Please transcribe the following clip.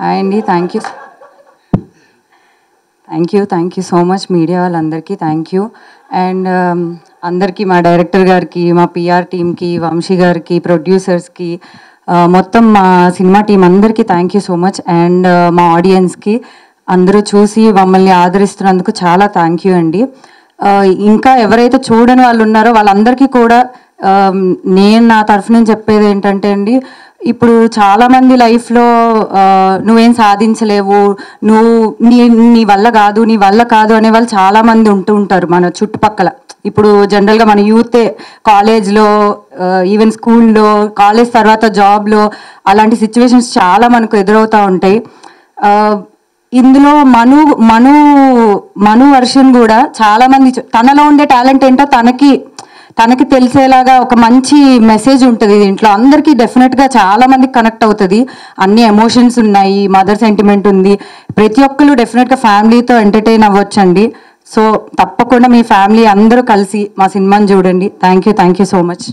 Hi అండి, thank you so much media వాళ్ళందరికీ thank you. And అందరికీ, మా డైరెక్టర్ గారికి, మా పిఆర్ టీమ్కి, వంశీ గారికి, ప్రొడ్యూసర్స్కి, మొత్తం మా సినిమా టీం అందరికీ thank you so much. And మా ఆడియన్స్కి, అందరూ చూసి మమ్మల్ని ఆదరిస్తున్నందుకు చాలా థ్యాంక్ యూ అండి. ఇంకా ఎవరైతే చూడని వాళ్ళు ఉన్నారో వాళ్ళందరికీ కూడా నేను నా తరఫు నుంచి చెప్పేది ఏంటంటే అండి, ఇప్పుడు చాలామంది లైఫ్లో నువ్వేం సాధించలేవు, నీ వల్ల కాదు అనే వాళ్ళు చాలామంది ఉంటూ ఉంటారు మన చుట్టుపక్కల. ఇప్పుడు జనరల్గా మన యూతే కాలేజ్లో, ఈవెన్ స్కూల్లో, కాలేజ్ తర్వాత జాబ్లో అలాంటి సిచ్యువేషన్స్ చాలా మనకు ఎదురవుతూ ఉంటాయి. ఇందులో మను వర్షన్ కూడా చాలామంది తనలో ఉండే టాలెంట్ ఏంటో తనకి తెలిసేలాగా ఒక మంచి మెసేజ్ ఉంటుంది దీంట్లో. అందరికీ డెఫినెట్గా చాలామందికి కనెక్ట్ అవుతుంది. అన్ని ఎమోషన్స్ ఉన్నాయి, మదర్ సెంటిమెంట్ ఉంది. ప్రతి ఒక్కరు డెఫినెట్గా ఫ్యామిలీతో ఎంటర్టైన్ అవ్వచ్చండి. సో తప్పకుండా మీ ఫ్యామిలీ అందరూ కలిసి మా సినిమాని చూడండి. Thank you so much.